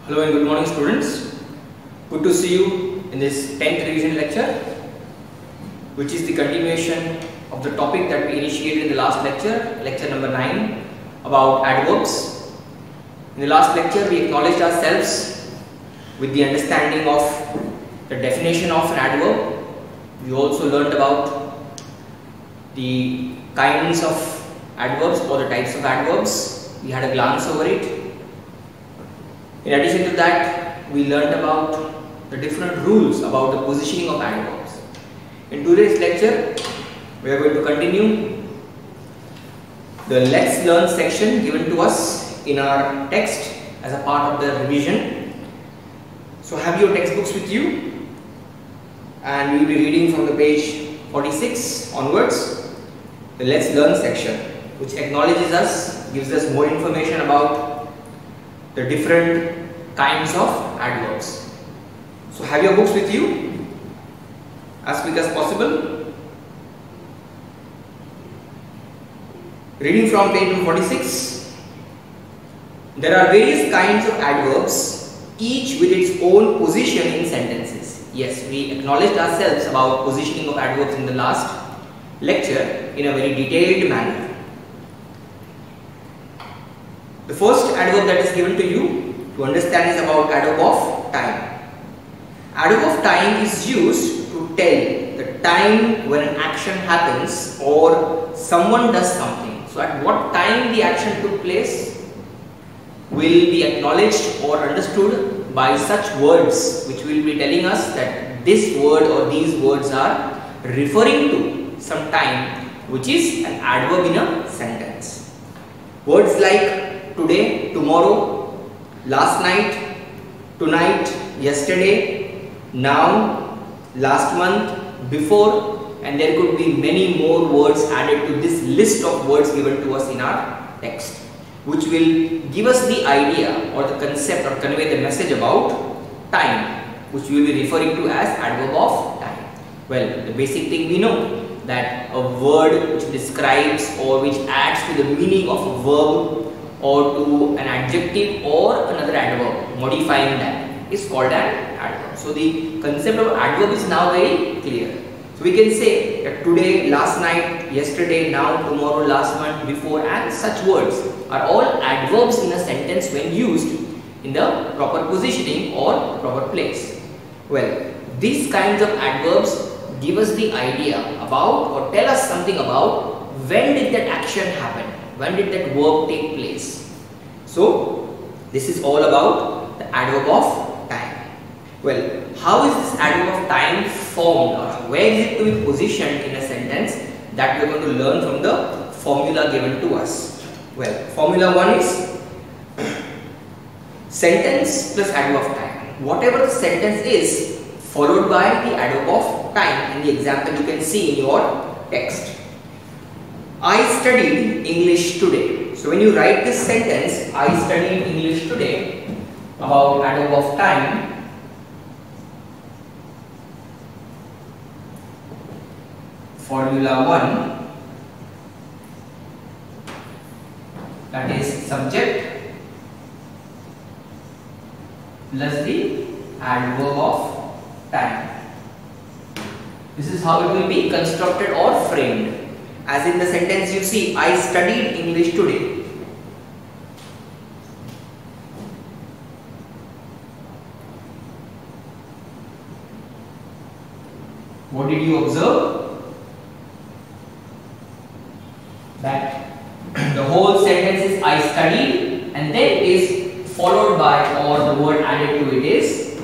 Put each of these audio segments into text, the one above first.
Hello and good morning students. Good to see you in this 10th revision lecture, which is the continuation of the topic that we initiated in the last lecture, lecture number 9, about adverbs. In the last lecture we acknowledged ourselves with the understanding of the definition of an adverb. We also learnt about the kinds of adverbs or the types of adverbs. We had a glance over it. In addition to that, we learnt about the different rules about the positioning of adverbs. In today's lecture, we are going to continue the Let's Learn section given to us in our text as a part of the revision. So have your textbooks with you, and we will be reading from the page 46 onwards, the Let's Learn section, which acknowledges us, gives us more information about the different kinds of adverbs. So have your books with you as quick as possible. Reading from page 46. There are various kinds of adverbs, each with its own position in sentences. Yes, we acknowledged ourselves about positioning of adverbs in the last lecture in a very detailed manner. The first adverb that is given to you to understand is about adverb of time. Adverb of time is used to tell the time when an action happens or someone does something. So at what time the action took place will be acknowledged or understood by such words which will be telling us that this word or these words are referring to some time which is an adverb in a sentence. Words like today, tomorrow, last night, tonight, yesterday, now, last month, before, and there could be many more words added to this list of words given to us in our text, which will give us the idea or the concept or convey the message about time, which we will be referring to as adverb of time. Well, the basic thing we know that a word which describes or which adds to the meaning of a verb or to an adjective or another adverb, modifying that, is called an adverb. So the concept of adverb is now very clear. So we can say that today, last night, yesterday, now, tomorrow, last month, before, and such words are all adverbs in a sentence when used in the proper positioning or proper place. Well, these kinds of adverbs give us the idea about or tell us something about when did that action happen. When did that verb take place? So, this is all about the adverb of time. Well, how is this adverb of time formed, or where is it to be positioned in a sentence? That we are going to learn from the formula given to us. Well, formula 1 is sentence plus adverb of time. Whatever the sentence is, followed by the adverb of time. In the example you can see in your text. I studied English today. So when you write this sentence, I studied English today, about adverb of time, formula 1, that is subject plus the adverb of time. This is how it will be constructed or framed. As in the sentence you see, I studied English today. What did you observe? That the whole sentence is I studied, and then it is followed by, or the word added to it is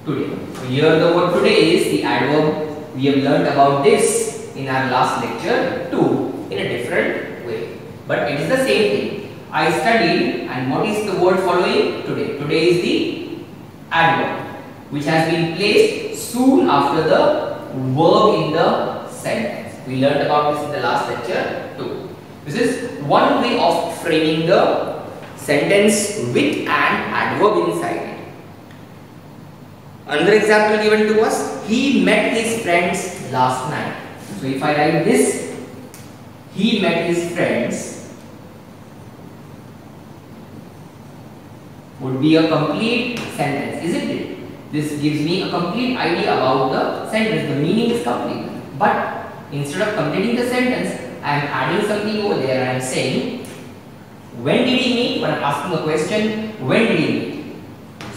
today. So here the word today is the adverb. We have learnt about this in our last lecture too, in a different way, but it is the same thing. I studied, and what is the word following? Today. Today is the adverb which has been placed soon after the verb in the sentence. We learned about this in the last lecture too. This is one way of framing the sentence with an adverb inside it. Another example given to us, he met his friends last night. So if I write this, he met his friends would be a complete sentence, isn't it? This gives me a complete idea about the sentence. The meaning is complete. But instead of completing the sentence, I am adding something over there. I am saying, when did he meet? When I am asking a question, when did he meet?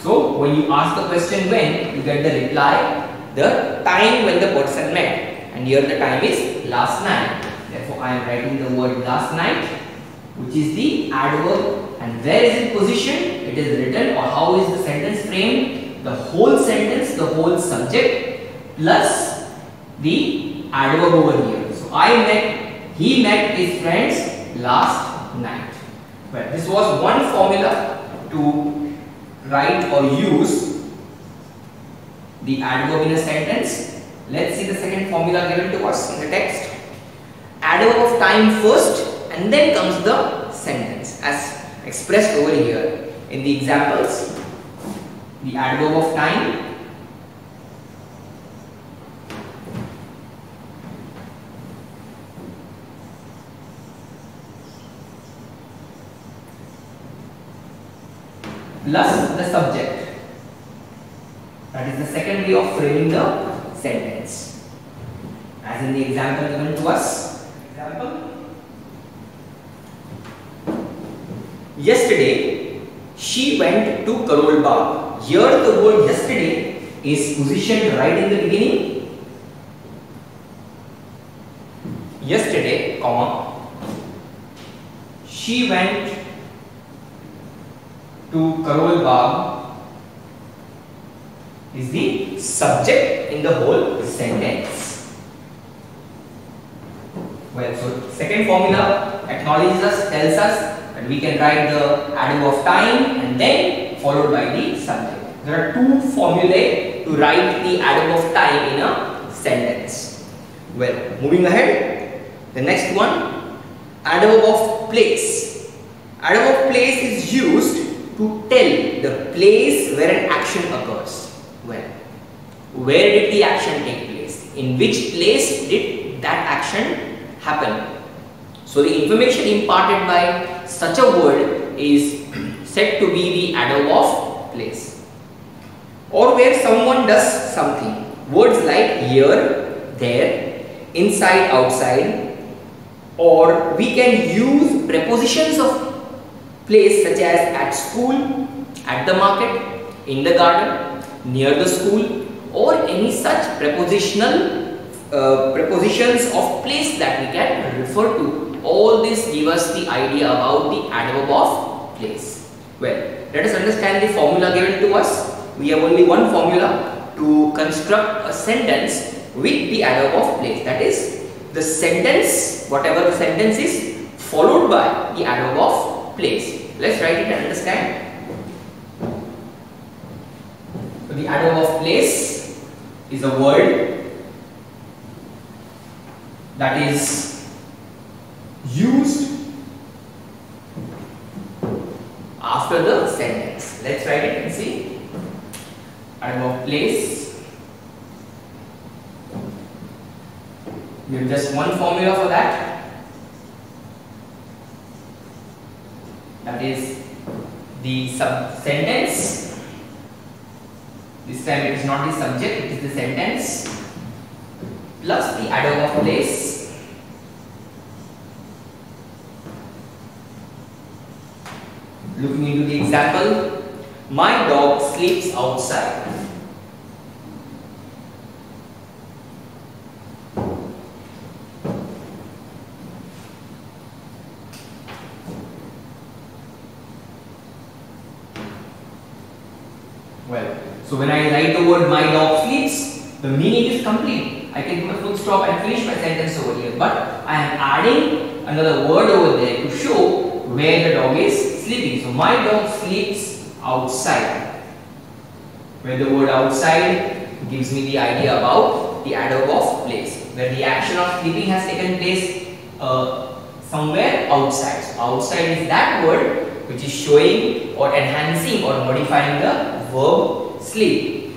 So when you ask the question when, you get the reply, the time when the person met. And here the time is last night. Therefore, I am writing the word last night, which is the adverb. And where is its position? It is written, or how is the sentence framed? The whole sentence, the whole subject, plus the adverb over here. So he met his friends last night. Well, this was one formula to write or use the adverb in a sentence. Let's see the second formula given to us in the text. Adverb of time first, and then comes the sentence as expressed over here in the examples. The adverb of time plus the subject. That is the second way of framing the sentence. As in the example given to us. Example. Yesterday, she went to Karol Bagh. Here the word yesterday is positioned right in the beginning. Yesterday, comma, she went to Karol Bagh is the subject in the whole sentence. Well, so second formula acknowledges us, tells us that we can write the adverb of time and then followed by the subject. There are two formulae to write the adverb of time in a sentence. Well, moving ahead, the next one, adverb of place. Adverb of place is used to tell the place where an action occurs. Well, where did the action take place? In which place did that action happen? So the information imparted by such a word is said to be the adverb of place. Or where someone does something. Words like here, there, inside, outside. Or we can use prepositions of place such as at school, at the market, in the garden, near the school, or any such prepositions of place that we can refer to. All this give us the idea about the adverb of place. Well, let us understand the formula given to us. We have only one formula to construct a sentence with the adverb of place. That is, the sentence, whatever the sentence is, followed by the adverb of place. Let's write it and understand. So the adverb of place is a word that is used after the sentence. Let's write it and see. Adverb of place. We have just one formula for that. That is the sentence. This time it is not the subject, it is the sentence plus the adverb of place. Looking into the example, my dog sleeps outside. Well, so when I write the word my dog sleeps, the meaning is complete. I can put a full stop and finish my sentence over here. But I am adding another word over there to show where the dog is sleeping. So my dog sleeps outside. Where the word outside gives me the idea about the adverb of place. Where the action of sleeping has taken place somewhere outside. So outside is that word which is showing or enhancing or modifying the verb sleep,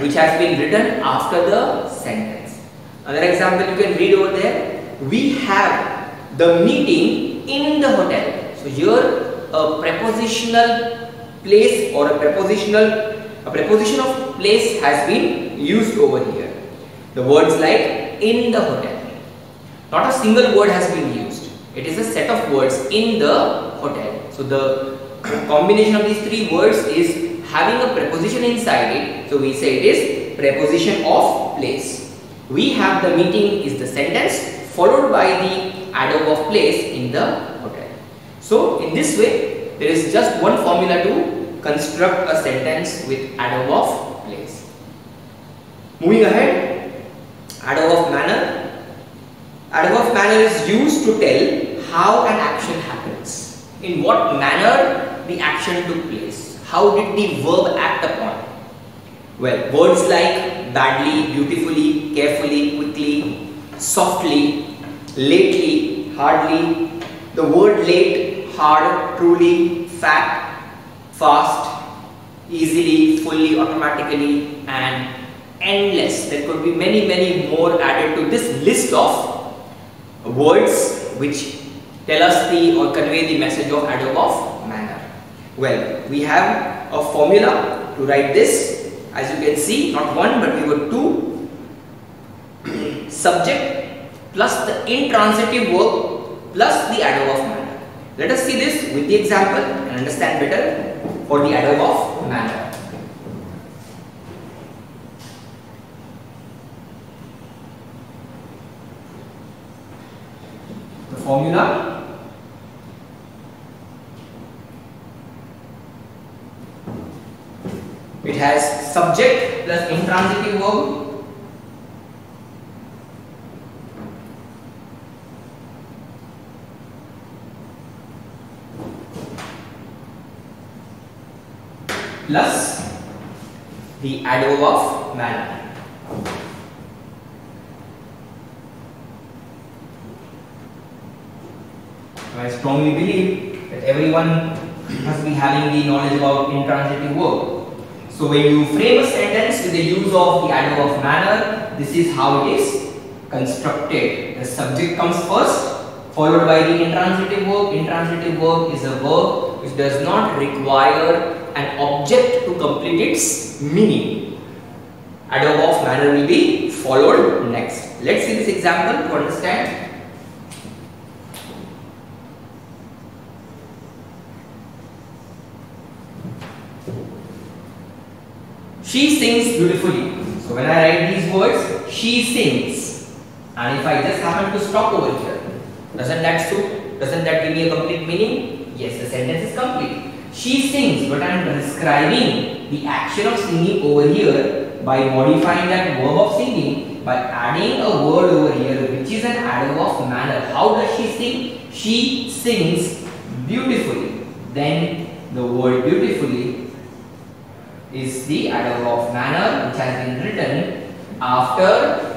which has been written after the sentence. Another example you can read over there. We have the meeting in the hotel. So here a prepositional place or a preposition of place has been used over here. The words like in the hotel. Not a single word has been used. It is a set of words in the hotel. So the combination of these three words is having a preposition inside it. So we say it is preposition of place. We have the meeting is the sentence followed by the adverb of place in the hotel. So in this way, there is just one formula to construct a sentence with adverb of place. Moving ahead, adverb of manner. Adverb of manner is used to tell how an action happens. In what manner the action took place. How did the verb act upon? Well, words like badly, beautifully, carefully, quickly, softly, lately, hardly. The word late, hard, truly, fact, fast, easily, fully, automatically, and endless. There could be many more added to this list of words which tell us the or convey the message of adverb of manner. Well, we have a formula to write this. As you can see, not one but we got two. Subject plus the intransitive verb plus the adverb of manner. Let us see this with the example and understand better for the adverb of manner. The formula. It has subject plus intransitive verb plus the adverb of manner. I strongly believe that everyone must be having the knowledge about intransitive verb. So when you frame a sentence with the use of the adverb of manner, this is how it is constructed. The subject comes first, followed by the intransitive verb. Intransitive verb is a verb which does not require an object to complete its meaning. Adverb of manner will be followed next. Let's see this example to understand. She sings beautifully. So when I write these words, she sings. And if I just happen to stop over here, doesn't that suit? Doesn't that give me a complete meaning? Yes, the sentence is complete. She sings, but I am describing the action of singing over here by modifying that verb of singing by adding a word over here which is an adverb of manner. How does she sing? She sings beautifully. Then the word beautifully is the adverb of manner which has been written after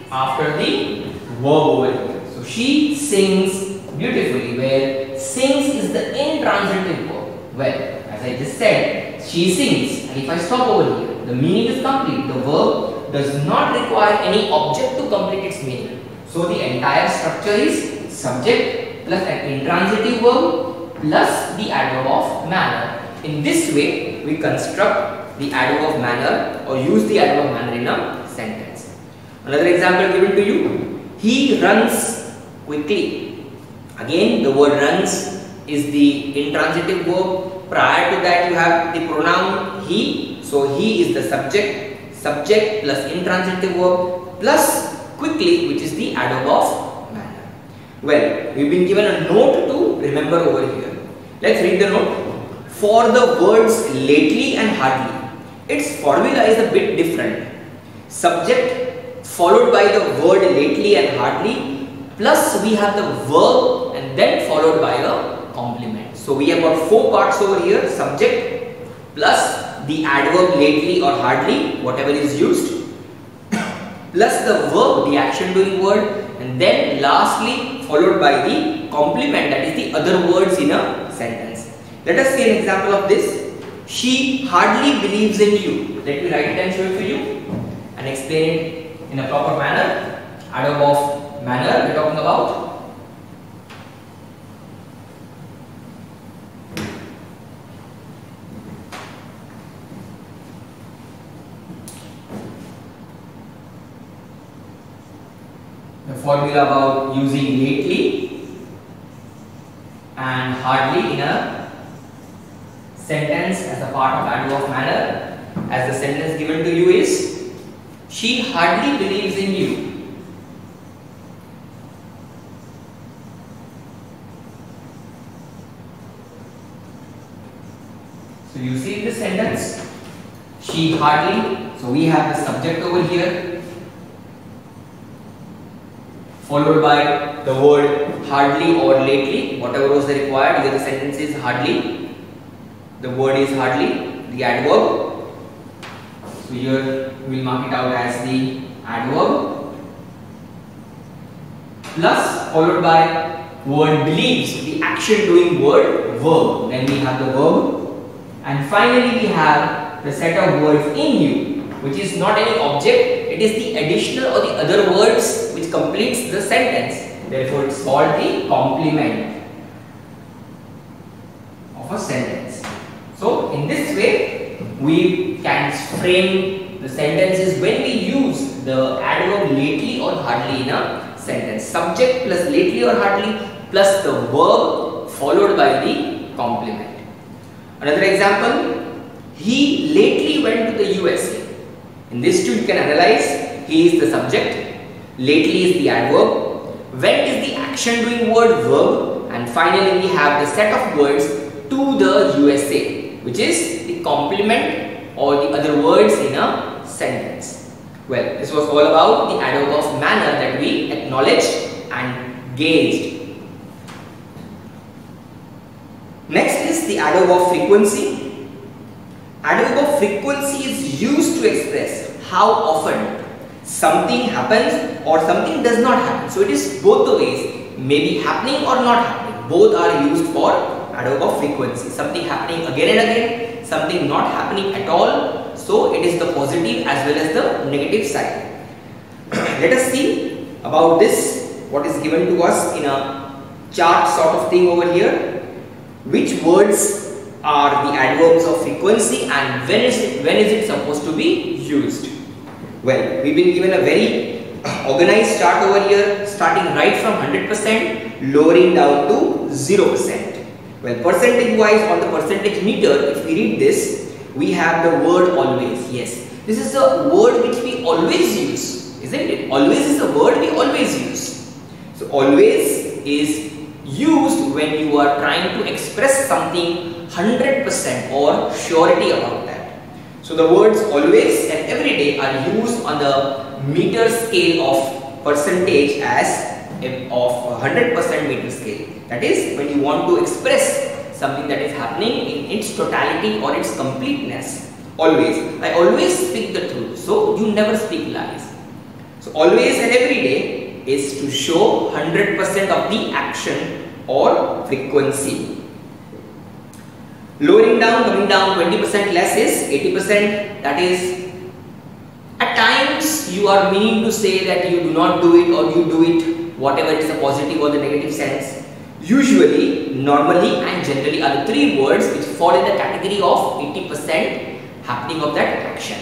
the verb over here. So she sings beautifully, where sings is the intransitive verb. Well, as I just said, she sings, and if I stop over here, the meaning is complete. The verb does not require any object to complete its meaning. So the entire structure is subject plus an intransitive verb plus the adverb of manner. In this way, we construct the adverb of manner or use the adverb of manner in a sentence. Another example given to you. He runs quickly. Again, the word runs is the intransitive verb. Prior to that, you have the pronoun he. So, he is the subject. Subject plus intransitive verb plus quickly, which is the adverb of manner. Well, we've been given a note to remember over here. Let's read the note. For the words lately and hardly, its formula is a bit different. Subject followed by the word lately and hardly, plus we have the verb and then followed by a complement. So we have got four parts over here: subject plus the adverb lately or hardly, whatever is used, plus the verb, the action doing word, and then lastly followed by the complement, that is the other words in a sentence. Let us see an example of this. She hardly believes in you. Let me write it and show it to you and explain it in a proper manner. Adverb of manner we are talking about. formula about using lately and hardly in a sentence as a part of adverb of manner, as the sentence given to you is, she hardly believes in you. So you see this sentence, she hardly, so we have the subject over here, followed by the word hardly or lately, whatever was required. Here the sentence is hardly, the word is hardly, the adverb. So here we will mark it out as the adverb, plus followed by word believes, the action doing word, verb. Then we have the verb. And finally we have the set of words in you, which is not any object, it is the additional or the other words which completes the sentence. Therefore it is called the complement of a sentence. So in this way we can frame the sentences when we use the adverb lately or hardly in a sentence. Subject plus lately or hardly plus the verb followed by the complement. Another example, he lately went to the USA. In this too you can analyze, he is the subject, lately is the adverb, went is the action doing word, verb, and finally we have the set of words to the USA, which is the complement or the other words in a sentence. Well, this was all about the adverb of manner that we acknowledged and gauged. Next is the adverb of frequency. Adverb of frequency is used to express how often something happens or something does not happen. So it is both the ways, maybe happening or not happening. Both are used for adverb of frequency. Something happening again and again, something not happening at all. So it is the positive as well as the negative side. Let us see about this, what is given to us in a chart sort of thing over here. Which words are the adverbs of frequency and when is it supposed to be used? Well, we've been given a very organized chart over here, starting right from 100%, lowering down to 0%. Well, percentage wise on the percentage meter, if we read this, we have the word always. Yes, this is the word which we always use, isn't it? Always is the word we always use. So always is used when you are trying to express something 100% or surety about that. So the words always and every day are used on the meter scale of percentage as of 100% meter scale. That is when you want to express something that is happening in its totality or its completeness. Always. I always speak the truth. So you never speak lies. So always and every day is to show 100% of the action or frequency. Lowering down, coming down 20% less is 80%. That is, at times you are meaning to say that you do not do it or you do it, whatever is the positive or the negative sense. Usually, normally and generally are the three words which fall in the category of 80% happening of that action.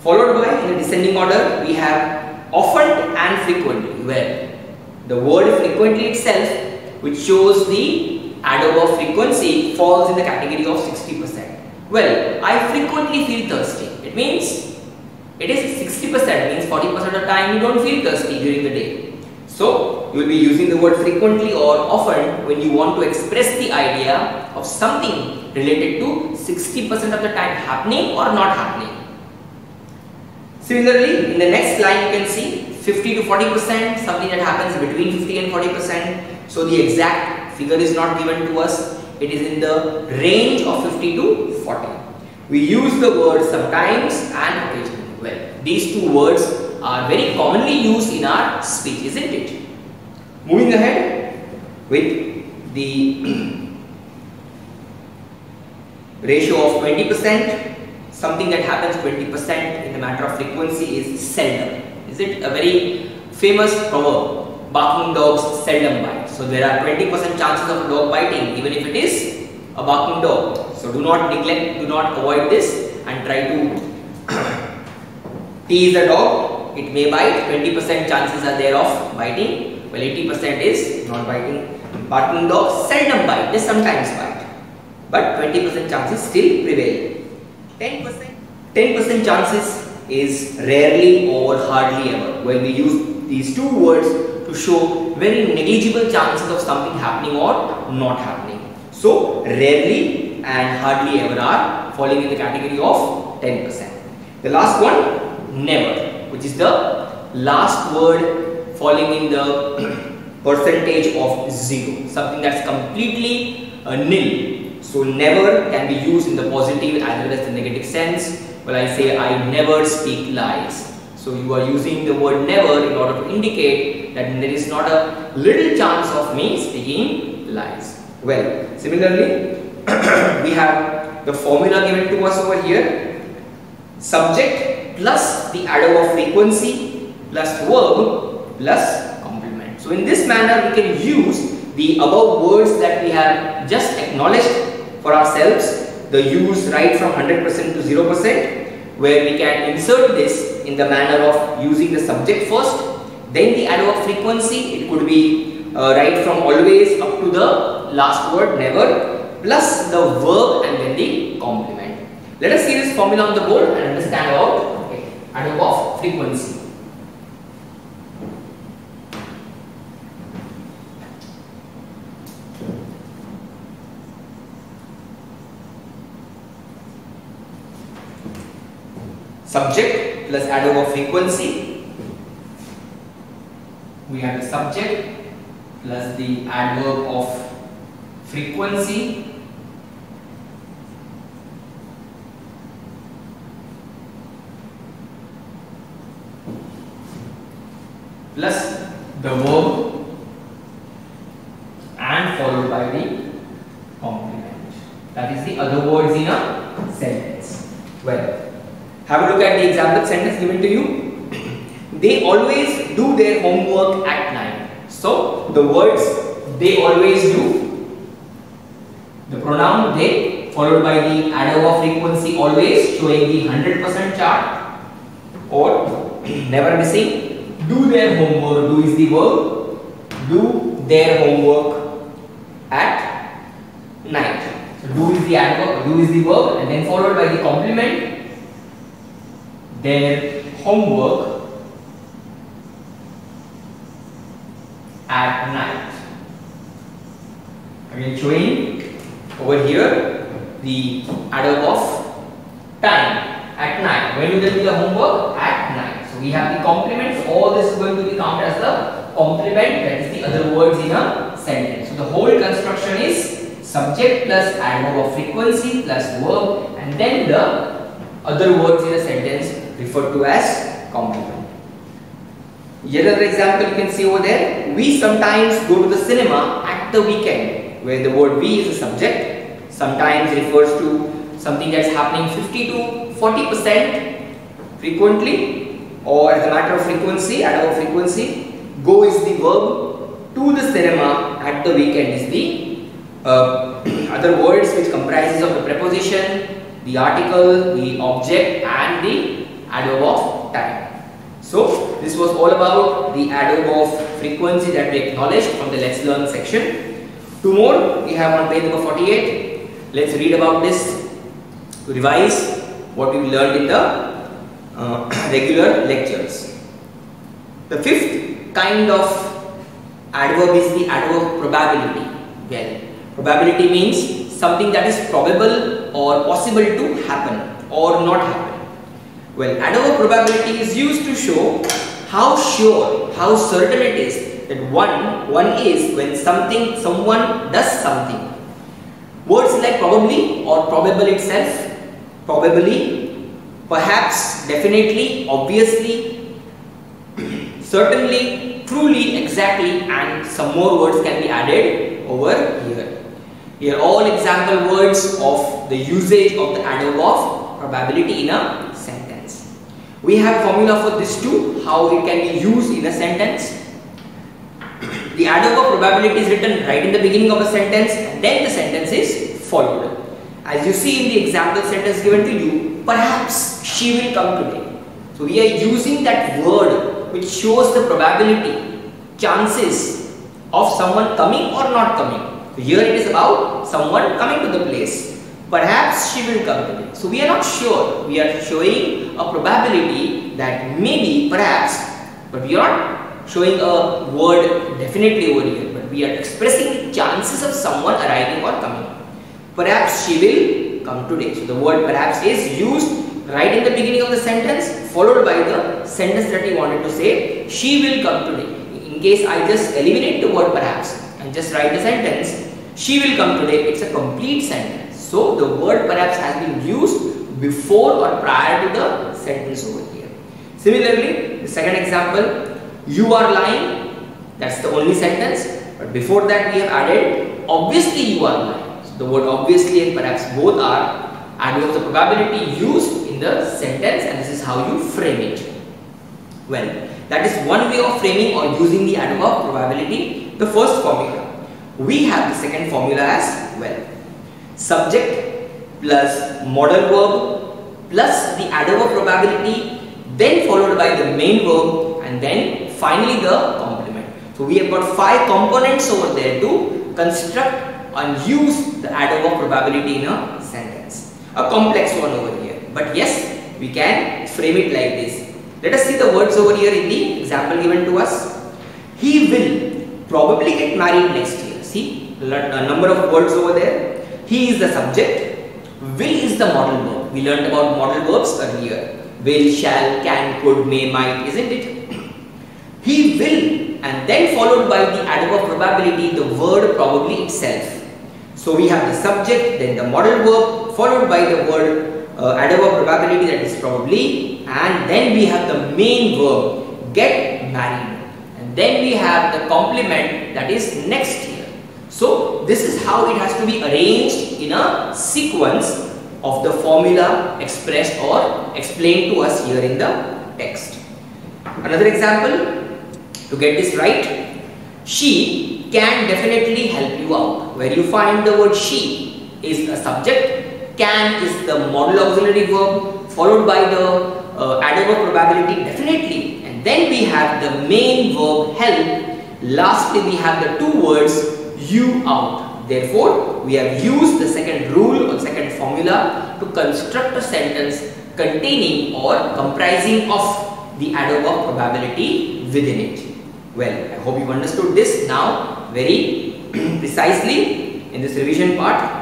Followed by, in a descending order, we have often and frequently, where the word frequently itself, which shows the adverb of frequency, falls in the category of 60%. Well, I frequently feel thirsty. It means it is 60%, means 40% of the time you don't feel thirsty during the day. So you will be using the word frequently or often when you want to express the idea of something related to 60% of the time happening or not happening. Similarly, in the next line you can see 50 to 40%, something that happens between 50 and 40%. So the exact figure is not given to us. It is in the range of 50 to 40. We use the word sometimes and occasionally. Well, these two words are very commonly used in our speech, isn't it? Moving ahead with the ratio of 20%. Something that happens 20% in the matter of frequency is seldom. Is it a very famous proverb? Barking dogs seldom bite. So there are 20% chances of a dog biting even if it is a barking dog. So do not neglect, do not avoid this and try to tease a dog. dog. It may bite, 20% chances are there of biting, well 80% is not biting. Barking dogs seldom bite, they sometimes bite, but 20% chances still prevail. 10% chances is rarely or hardly ever, when we use these two words to show very negligible chances of something happening or not happening. So rarely and hardly ever are falling in the category of 10%. The last one, never, which is the last word falling in the percentage of 0, something that's completely nil. So never can be used in the positive as well as the negative sense. Well, I say I never speak lies. So you are using the word never in order to indicate that there is not a little chance of me speaking lies. Well, similarly, we have the formula given to us over here. Subject plus the adverb of frequency plus verb plus complement. So in this manner we can use the above words that we have just acknowledged for ourselves, the use right from 100% to 0%, where we can insert this in the manner of using the subject first, then the adverb of frequency. It could be right from always up to the last word never, plus the verb and then the complement. Let us see this formula on the board and understand about adverb of frequency. Subject plus adverb of frequency. We have the subject plus the adverb of frequency plus the verb and followed by the complement. That is the other words in a sentence. Well, have a look at the example sentence given to you. They always do their homework at night. So the words they always do, the pronoun they followed by the adverb of frequency always, showing the 100% chart, or never missing. Do their homework, do is the verb, do their homework at night. So do is the adverb, do is the verb, and then followed by the complement, their homework at night. Again showing over here the adverb of time, at night. When will they do the homework? At night. So we have the complements. All this is going to be counted as the complement, that is the other words in a sentence. So the whole construction is subject plus adverb of frequency plus verb, and then the other words in a sentence referred to as complement. Yet another example you can see over there. We sometimes go to the cinema at the weekend, where the word we is a subject. Sometimes refers to something that's happening 50 to 40% frequently, or as a matter of frequency, adverb of frequency. Go is the verb, to the cinema at the weekend is the other words which comprises of the preposition, the article, the object, and the adverb of time. So this was all about the adverb of frequency that we acknowledged from the Let's Learn section. Two more we have on page number 48. Let's read about this to revise what we learned in the regular lectures. The fifth kind of adverb is the adverb of probability. Well, probability means something that is probable or possible to happen or not happen. Well, adverb of probability is used to show how sure, how certain it is that one is when someone does something. Words like probably or probable itself, probably, perhaps, definitely, obviously, certainly, truly, exactly, and some more words can be added over here. Here are all example words of the usage of the adverb of probability in a sentence. We have formula for this too, how it can be used in a sentence. The adverb of probability is written right in the beginning of a sentence, and then the sentence is followed. As you see in the example sentence given to you, perhaps she will come today. So we are using that word which shows the probability, chances of someone coming or not coming. So here it is about someone coming to the place. Perhaps she will come today. So we are not sure. We are showing a probability that maybe, perhaps, but we are not showing a word definitely over here. But we are expressing the chances of someone arriving or coming. Perhaps she will come today. So the word perhaps is used right in the beginning of the sentence, followed by the sentence that we wanted to say, she will come today. In case I just eliminate the word perhaps and just write the sentence, she will come today, it's a complete sentence. So the word perhaps has been used before or prior to the sentence over here. Similarly, the second example, you are lying, that's the only sentence, but before that we have added, obviously you are lying. So the word obviously and perhaps both are adverbs of probability used in the sentence, and this is how you frame it. Well, that is one way of framing or using the adverb of probability, the first formula. We have the second formula as well. Subject plus modal verb plus the adverb of probability, then followed by the main verb, and then finally the complement. So we have got 5 components over there to construct and use the adverb of probability in a sentence. A complex one over here, but yes, we can frame it like this. Let us see the words over here in the example given to us. He will probably get married next year. See, a number of words over there. He is the subject, will is the modal verb. We learned about modal verbs earlier. Will, shall, can, could, may, might, isn't it? He will, and then followed by the adverb of probability, the word probably itself. So we have the subject, then the modal verb, followed by the word adverb of probability, that is probably, and then we have the main verb, get married, and then we have the complement, that is next year. So this is how it has to be arranged in a sequence of the formula expressed or explained to us here in the text. Another example to get this right, she can definitely help you out. Where you find the word she is a subject, can is the modal auxiliary verb, followed by the adverb of probability, definitely, and then we have the main verb help. Lastly, we have the 2 words you out. Therefore, we have used the second rule or second formula to construct a sentence containing or comprising of the adverb of probability within it. Well, I hope you understood this now very precisely in this revision part.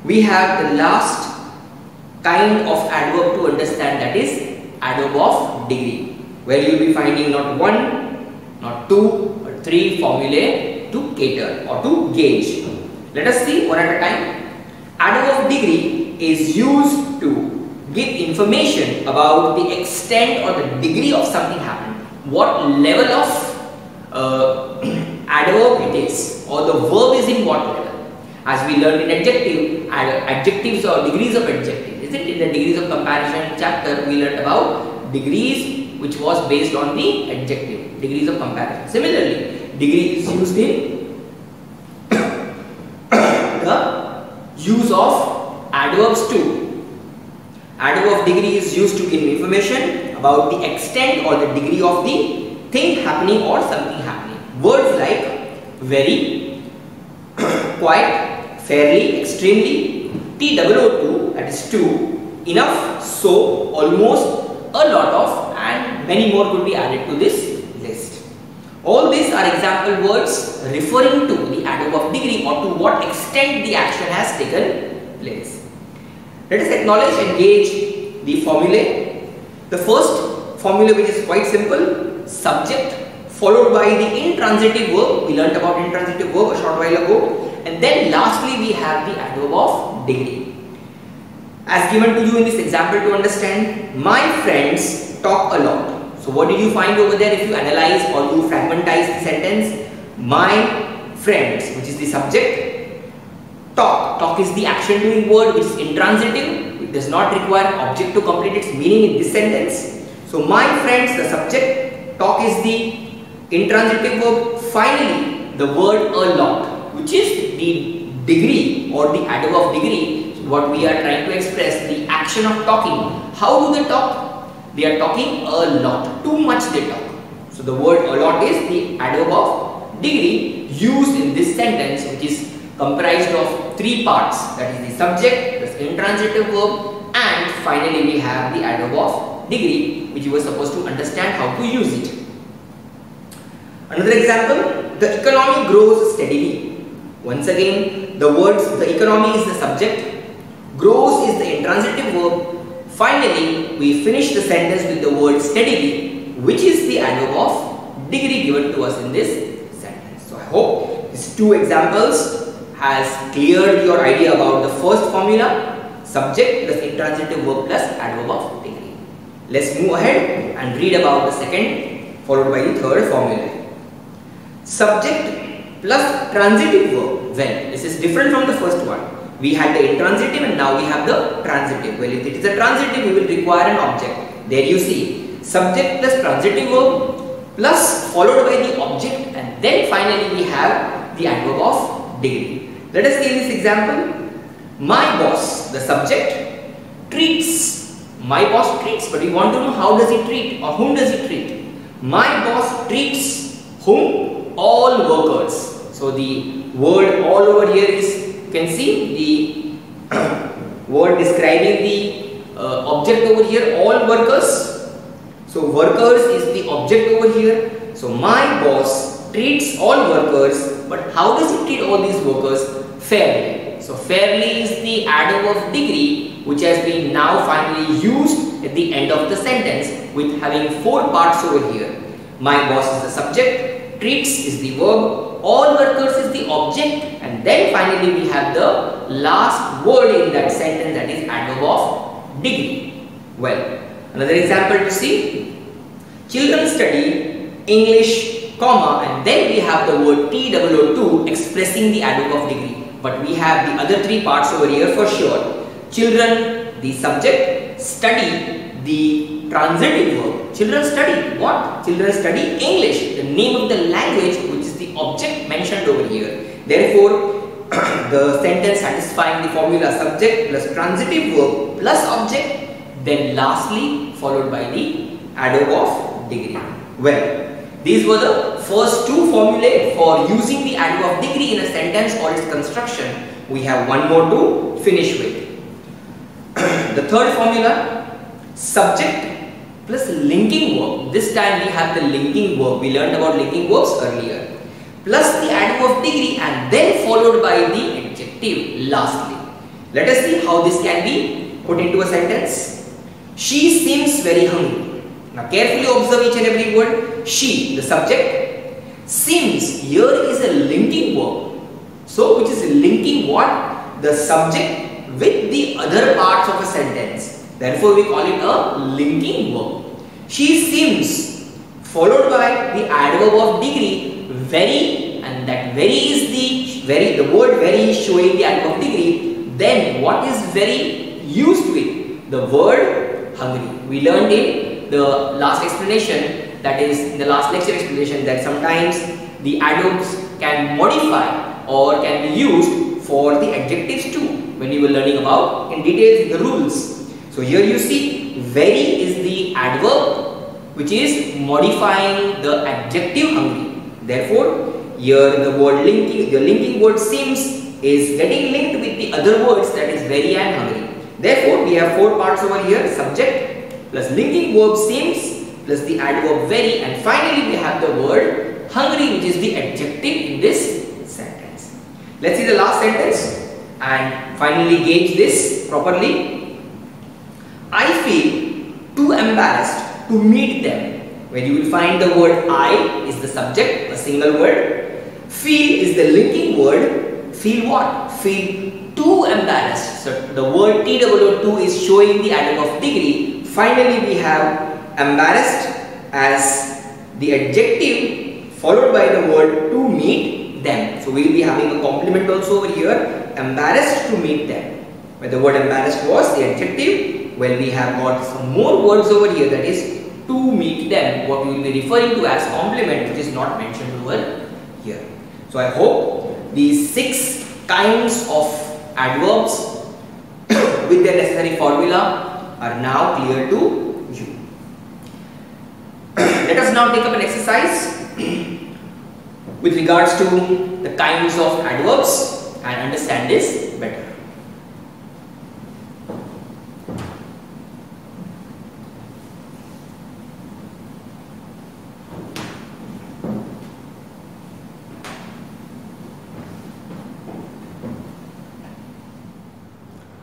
We have the last kind of adverb to understand, that is adverb of degree, where you will be finding not 1, not 2, but 3 formulae to cater or to gauge. Let us see one at a time. Adverb of degree is used to give information about the extent or the degree of something happening, what level of adverb it is, or the verb is in what level. As we learned in adjectives or degrees of adjective, isn't it? In the degrees of comparison chapter, we learned about degrees, which was based on the adjective, degrees of comparison. Similarly, degree is used in the use of adverbs too. Adverb of degree is used to give information about the extent or the degree of the thing happening or something happening. Words like very, quite, fairly, extremely, TOO2, that is 2, enough, so, almost, a lot of, and many more could be added to this list. All these are example words referring to the adverb of degree or to what extent the action has taken place. Let us acknowledge and gauge the formulae. The first formula, which is quite simple, subject followed by the intransitive verb. We learnt about intransitive verb a short while ago, and then lastly we have the adverb of degree. As given to you in this example to understand, my friends talk a lot. So what did you find over there if you analyze or you fragmentize the sentence? My friends, which is the subject, talk. Talk is the action doing word which is intransitive. It does not require object to complete its meaning in this sentence. So my friends, the subject, talk is the intransitive verb. Finally, the word a lot, which is the degree or the adverb of degree. So what we are trying to express, the action of talking. How do they talk? They are talking a lot. Too much they talk. So the word a lot is the adverb of degree used in this sentence, which is comprised of three parts. That is the subject, the intransitive verb, and finally we have the adverb of degree, which you were supposed to understand how to use it. Another example, the economy grows steadily. Once again, the economy is the subject, grows is the intransitive verb. Finally, we finish the sentence with the word steadily, which is the adverb of degree given to us in this sentence. So I hope these two examples has cleared your idea about the first formula, subject plus intransitive verb plus adverb of degree. Let's move ahead and read about the second followed by the third formula. Subject plus transitive verb. Well, this is different from the first one. We had the intransitive and now we have the transitive. Well, if it is a transitive, we will require an object. There you see, subject plus transitive verb plus followed by the object, and then finally we have the adverb of degree. Let us see in this example. My boss, the subject, treats. My boss treats, but we want to know how does he treat or whom does he treat. My boss treats whom? All workers. So the word all over here is, you can see the word describing the object over here, all workers. So workers is the object over here. So my boss treats all workers, but how does he treat all these workers? Fairly. So fairly is the adverb of degree, which has been now finally used at the end of the sentence with having four parts over here. My boss is the subject, treats is the verb, all workers is the object, and then finally we have the last word in that sentence, that is adverb of degree. Well, another example to see. Children study English, comma, and then we have the word TOO2 expressing the adverb of degree. But we have the other three parts over here for sure. Children, the subject, study, the transitive verb. Children study what? Children study English, the name of the language, which is the object mentioned over here. Therefore, the sentence satisfying the formula subject plus transitive verb plus object, then lastly followed by the adverb of degree. Well, these were the first two formulae for using the adverb of degree in a sentence or its construction. We have one more to finish with. The third formula, subject plus linking verb. This time we have the linking verb. We learned about linking verbs earlier. Plus the adverb of degree and then followed by the adjective lastly. Let us see how this can be put into a sentence. She seems very hungry. Now carefully observe each and every word. She, the subject, seems, here is a linking verb. So which is linking what? The subject with the other parts of a sentence. Therefore we call it a linking verb. She seems followed by the adverb of degree, very, and that very is the word very is showing the adverb of degree. Then what is very used with? The word hungry. We learned in the last explanation, that is in the last lecture explanation, that sometimes the adverbs can modify or can be used for the adjectives too, when you were learning about in details the rules. So here you see very is the adverb which is modifying the adjective hungry. Therefore here the word linking, the linking word seems is getting linked with the other words, that is very and hungry. Therefore we have four parts over here, subject plus linking verb seems plus the adverb very, and finally we have the word hungry, which is the adjective in this sentence. Let's see the last sentence and finally gauge this properly. I feel too embarrassed to meet them. Where you will find the word I is the subject, a single word. Feel is the linking word. Feel what? Feel too embarrassed. So the word TOO2 is showing the adverb of degree. Finally we have embarrassed as the adjective followed by the word to meet them. So we will be having a complement also over here, embarrassed to meet them. Where the word embarrassed was the adjective, well we have got some more words over here, that is to meet them, what we will be referring to as complement, which is not mentioned over here. So I hope these 6 kinds of adverbs with their necessary formula are now clear to you. let us now take up an exercise with regards to the kinds of adverbs and understand this better.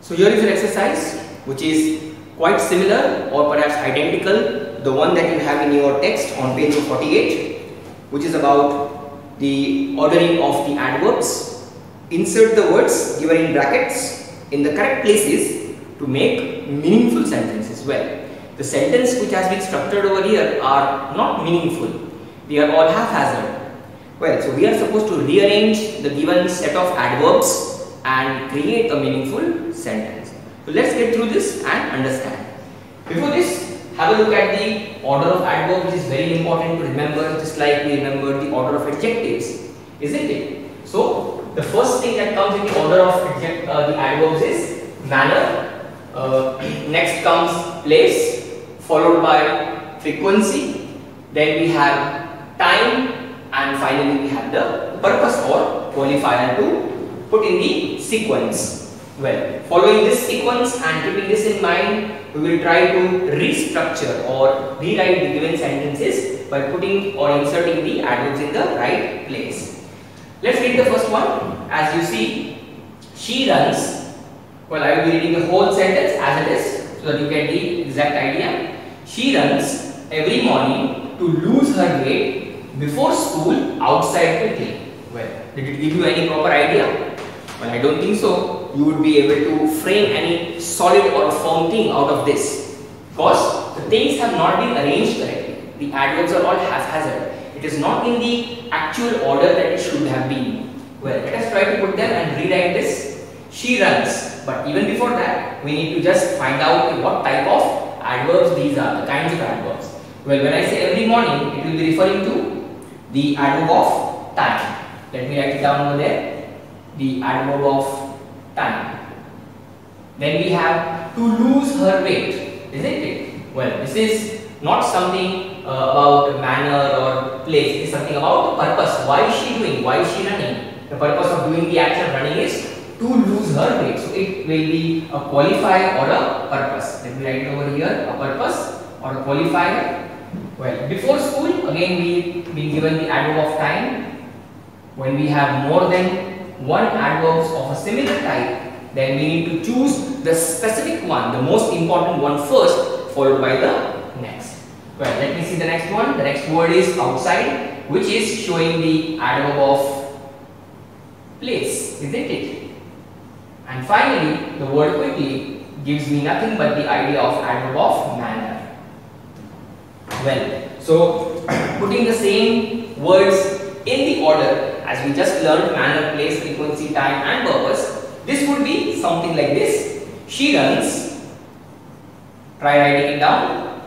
So here is an exercise which is quite similar or perhaps identical to the one that you have in your text on page 48, which is about the ordering of the adverbs. Insert the words given in brackets in the correct places to make meaningful sentences. Well, the sentence which has been structured over here are not meaningful. They are all haphazard. Well, so we are supposed to rearrange the given set of adverbs and create a meaningful sentence. So let's get through this and understand. Before this, have a look at the order of adverbs, which is very important to remember, just like we remember the order of adjectives, isn't it? So the first thing that comes in the order of the adverbs is manner. Next comes place, followed by frequency. Then we have time, and finally we have the purpose or qualifier to put in the sequence. Well, following this sequence and keeping this in mind, we will try to restructure or rewrite the given sentences by putting or inserting the adverbs in the right place. Let's read the first one. As you see, she runs. Well, I will be reading the whole sentence as it is so that you get the exact idea. She runs every morning to lose her weight before school outside quickly. Well, did it give you any proper idea? Well, I don't think so. You would be able to frame any solid or firm thing out of this, because the things have not been arranged correctly. The adverbs are all haphazard. It is not in the actual order that it should have been. Well, let us try to put them and rewrite this. She runs. But even before that, we need to just find out what type of adverbs these are, the kinds of adverbs. Well, when I say every morning, it will be referring to the adverb of time. Let me write it down over there. The adverb of time. Then we have to lose her weight, isn't it? Well, this is not something about manner or place. It is something about the purpose. Why is she doing? Why is she running? The purpose of doing the action running is to lose her weight. So it will be a qualifier or a purpose. Let me write it over here. A purpose or a qualifier. Well, before school, again we been given the adverb of time. When we have more than one adverbs of a similar type, then we need to choose the specific one, the most important one first, followed by the next. Well, let me see the next one. The next word is outside, which is showing the adverb of place, isn't it? And finally, the word quickly gives me nothing but the idea of adverb of manner. Well, so putting the same words in the order as we just learned, manner, place, frequency, time and purpose, this would be something like this. She runs. Try writing it down.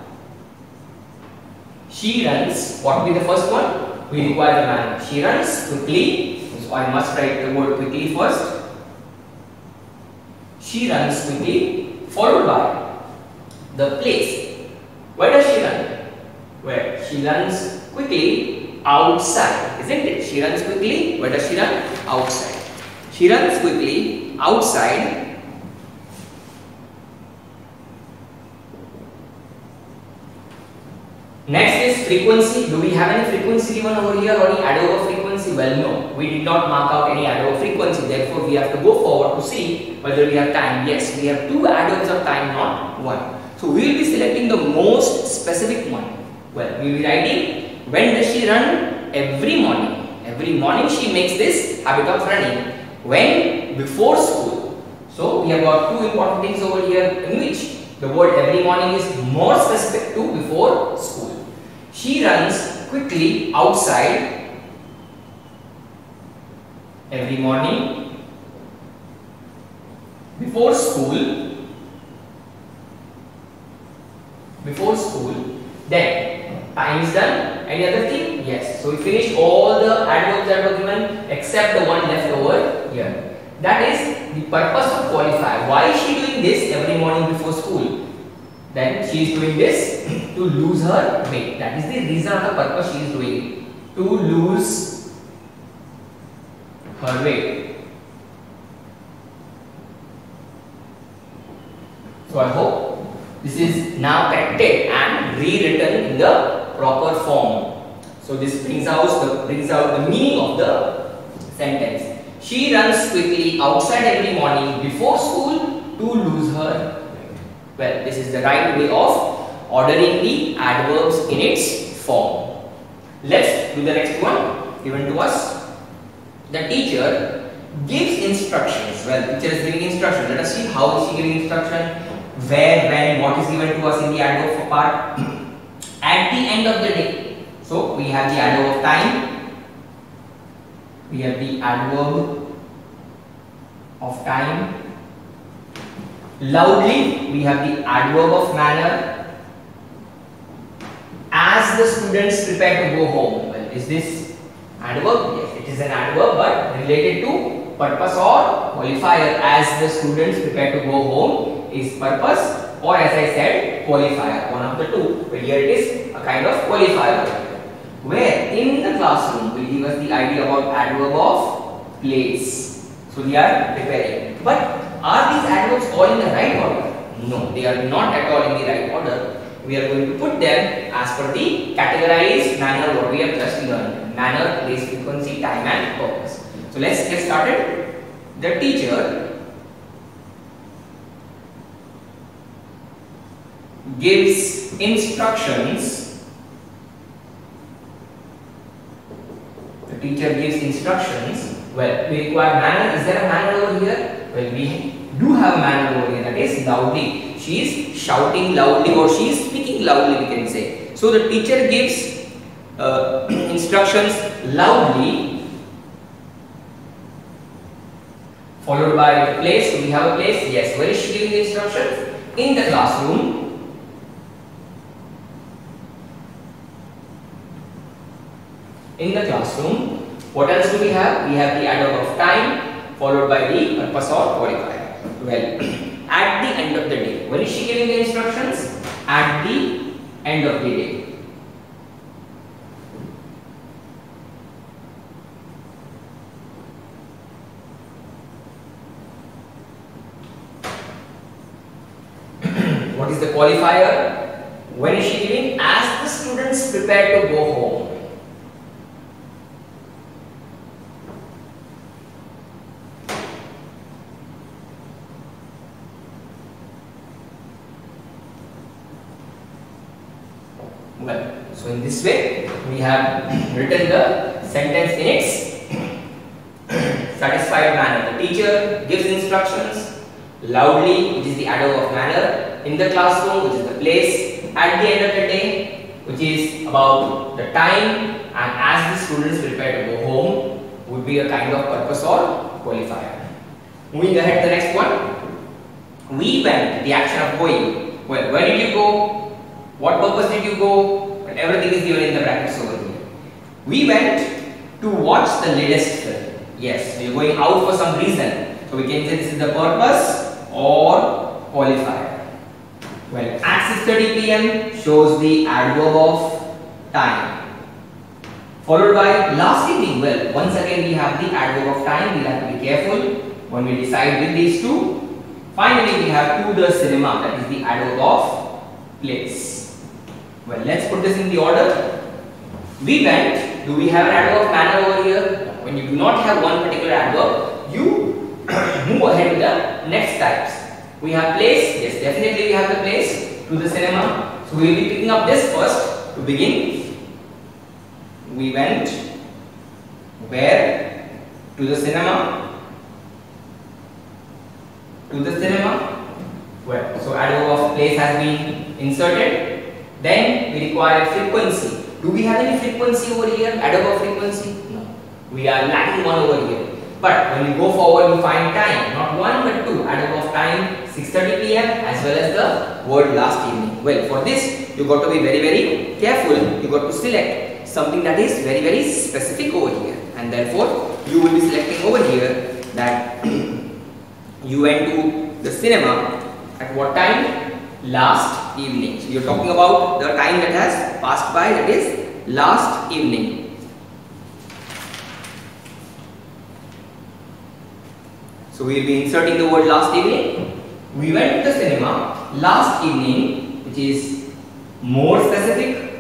She runs. What will be the first one? We require the manner. She runs quickly. So I must write the word quickly first. She runs quickly, followed by the place. Where does she run? Where? She runs quickly outside, isn't it? She runs quickly. Where does she run? Outside. She runs quickly outside. Next is frequency. Do we have any frequency given over here or any adverb of frequency? Well, no. We did not mark out any adverb of frequency. Therefore, we have to go forward to see whether we have time. Yes, we have two adverbs of time, not one. So, we will be selecting the most specific one. Well, we will be writing, when does she run? Every morning. Every morning she makes this habit of running. When? Before school. So, we have got two important things over here in which the word every morning is more specific to before school. She runs quickly outside every morning before school. Before school. Then time is done. Any other thing? Yes. So we finished all the adverbs that were given except the one left over here. That is the purpose of qualifier. Why is she doing this every morning before school? then she is doing this to lose her weight. That is the reason or the purpose she is doing it, to lose her weight. So I hope this is now corrected and rewritten in the proper form. So this brings out the meaning of the sentence. She runs quickly outside every morning before school to lose her weight. Well, this is the right way of ordering the adverbs in its form. Let's do the next one given to us. The teacher gives instructions. Well, teacher is giving instructions. Let us see how is she giving instruction. Where, when, what is given to us in the adverb part. At the end of the day. So we have the adverb of time. We have the adverb of time. Loudly, we have the adverb of manner. As the students prepare to go home. Well, is this adverb? Yes, it is an adverb, but related to purpose or qualifier. As the students prepare to go home is purpose, or as I said, qualifier, one of the two. But here it is a kind of qualifier, where in the classroom will give us the idea about adverb of place. So we are preparing. But are these adverbs all in the right order? No, they are not at all in the right order. We are going to put them as per the categorized manner what we have just learned. Manner, place, frequency, time and purpose. So let's get started. The teacher gives instructions. The teacher gives instructions. Well, we require manner. Is there a manner over here? Well, we do have a manner over here, that is loudly. She is shouting loudly, or she is speaking loudly, we can say. So the teacher gives instructions loudly, followed by the place. So we have a place. Yes, where is she giving the instructions? In the classroom. In the classroom. What else do we have? We have the adverb of time, followed by the purpose or qualifier. Well, at the end of the day. When is she giving the instructions? At the end of the day. What is the qualifier? When is she giving? As the students prepare to go home. Well, so in this way we have written the sentence in its satisfied manner. The teacher gives instructions loudly, which is the adverb of manner, in the classroom, which is the place, at the end of the day, which is about the time, and as the students prepare to go home, would be a kind of purpose or qualifier. Moving ahead to the next one. We went, the action of going. Well, where did you go? What purpose did you go? And everything is given in the brackets over here. We went to watch the latest film. Yes, so you're going out for some reason. So we can say this is the purpose or qualifier. Well, at 6:30 p.m. shows the adverb of time. Followed by last evening. Well, once again we have the adverb of time. We'll have to be careful when we decide with these two. Finally, we have to the cinema. That is the adverb of place. Well, let's put this in the order. We went. Do we have an adverb of manner over here? When you do not have one particular adverb, you move ahead with the next types. We have place. Yes, definitely we have the place. To the cinema. So we will be picking up this first to begin. We went. Where? To the cinema. To the cinema. Well, so adverb of place has been inserted. Then we require frequency. Do we have any frequency over here? Adverb of frequency? No. We are lacking one over here. But when we go forward, we find time. Not one but two. Adverb of time, 6:30 p.m. as well as the word last evening. Well, for this, you got to be very, very careful. You got to select something that is very, very specific over here. And therefore, you will be selecting over here that you went to the cinema at what time? last evening. So you're talking about the time that has passed by, that is last evening. So we will be inserting the word last evening. We went to the cinema last evening, which is more specific.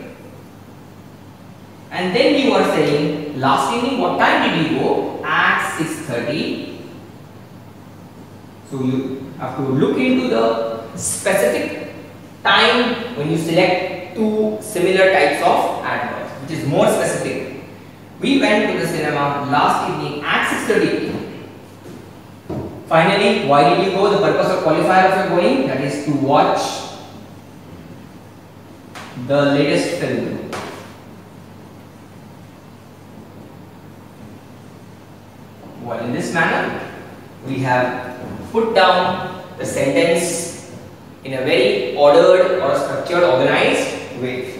And then you are saying last evening, what time did you go? At 6:30. So you have to look into the specific time when you select two similar types of adverbs, which is more specific. We went to the cinema last evening at 6:30. Finally, why did you go? The purpose of qualifier of your going, that is to watch the latest film. Well, in this manner, we have put down the sentence in a very ordered or structured, organized way,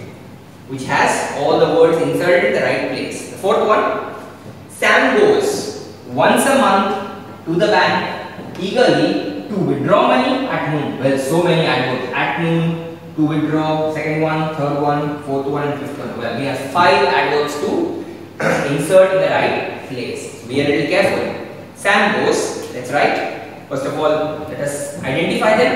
which has all the words inserted in the right place. The fourth one, Sam goes once a month to the bank eagerly to withdraw money at noon. Well, so many adverbs. At noon, to withdraw, second one, third one, fourth one, and fifth one. Well, we have 5 adverbs to insert in the right place. So be a little careful. Sam goes, let's write. First of all, let us identify them.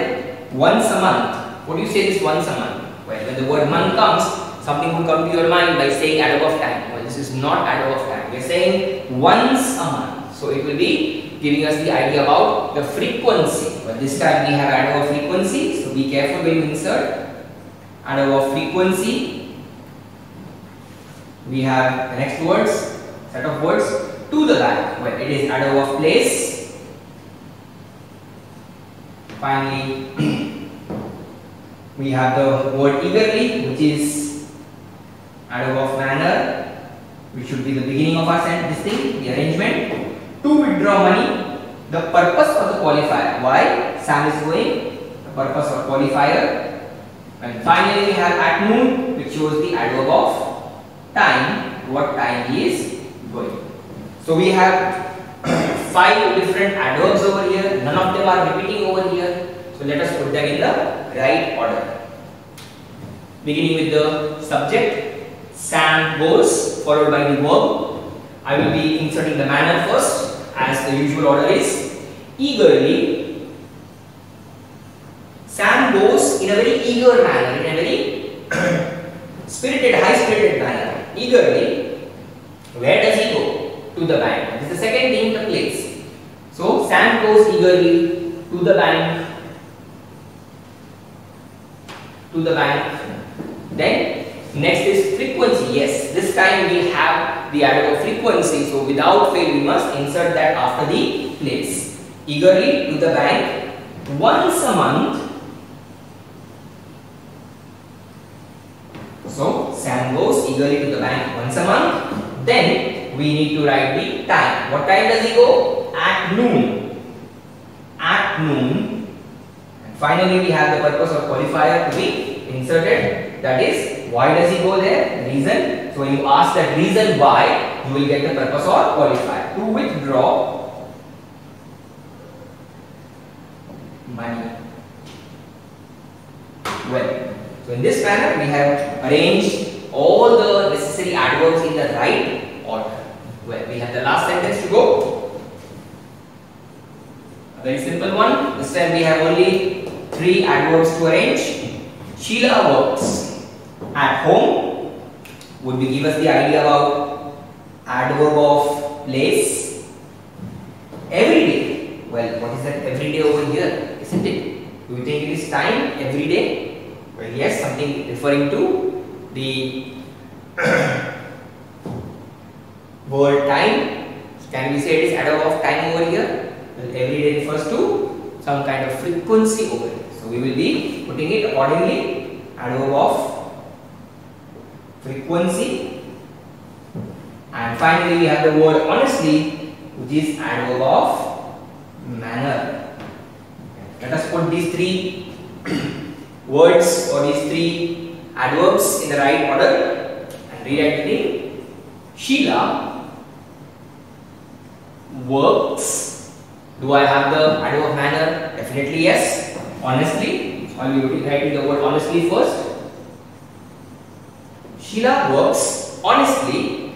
Once a month. What do you say this once a month? Well, when the word month comes, something would come to your mind by saying adverb of time. Well, this is not adverb of time. We are saying once a month. So it will be giving us the idea about the frequency. But this time we have adverb of frequency. So be careful when you insert adverb of frequency. We have the next words, set of words, to the bank. Well, it is adverb of place. Finally, we have the word eagerly, which is adverb of manner, which should be the beginning of our sentence, the arrangement. To withdraw money, the purpose of the qualifier. Why Sam is going? The purpose of qualifier. And finally, we have at noon, which shows the adverb of time, what time he is going. So we have 5 different adverbs over here. None of them are repeating over here. So let us put them in the right order. Beginning with the subject, Sam goes, followed by the verb. I will be inserting the manner first, as the usual order is. Eagerly. Sam goes in a very eager manner, in a very spirited, high-spirited manner. Eagerly. Where does he go? To the bank. This is the second thing, the place. So Sam goes eagerly to the bank. To the bank. Then next is frequency. Yes, this time we have the adverb of frequency. So without fail we must insert that after the place. Eagerly to the bank once a month. So Sam goes eagerly to the bank once a month. Then we need to write the time. What time does he go? At noon. At noon. And finally, we have the purpose of qualifier to be inserted. That is, why does he go there? Reason. So when you ask that reason why, you will get the purpose or qualifier. To withdraw money. Well, so in this manner, we have arranged all the necessary adverbs in the right order. Well, we have the last sentence to go. A very simple one. This time we have only 3 adverbs to arrange. Sheila works at home would be give us the idea about adverb of place. Every day. Well, what is that every day over here? Isn't it? Do you think it is time every day? Well, yes, something referring to the word time. Can we say it is adverb of time over here? Well, every day refers to some kind of frequency over here. So we will be putting it accordingly. Adverb of frequency. And finally we have the word honestly, which is adverb of manner. Let us put these 3 words or these 3 adverbs in the right order and rewrite it. Sheila works. Do I have the adverb of manner? Definitely yes. Honestly. I'll be writing the word honestly first. Sheila works honestly.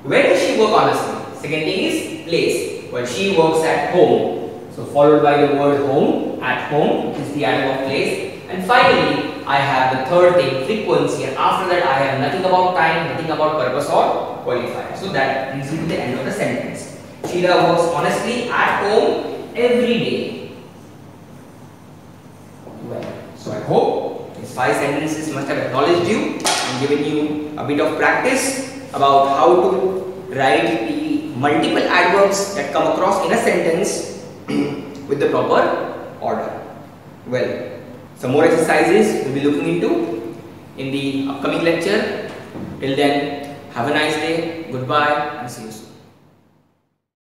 Where does she work honestly? Second thing is place. Well, she works at home. So followed by the word home, at home, which is the adverb of place. And finally, I have the third thing, frequency. And after that, I have nothing about time, nothing about purpose or qualifier. So that brings me to the end of the sentence. Sheila works honestly at home every day. Well, so I hope these 5 sentences must have acknowledged you and given you a bit of practice about how to write the multiple adverbs that come across in a sentence with the proper order. Well, some more exercises we'll be looking into in the upcoming lecture. Till then, have a nice day, goodbye, and see you soon.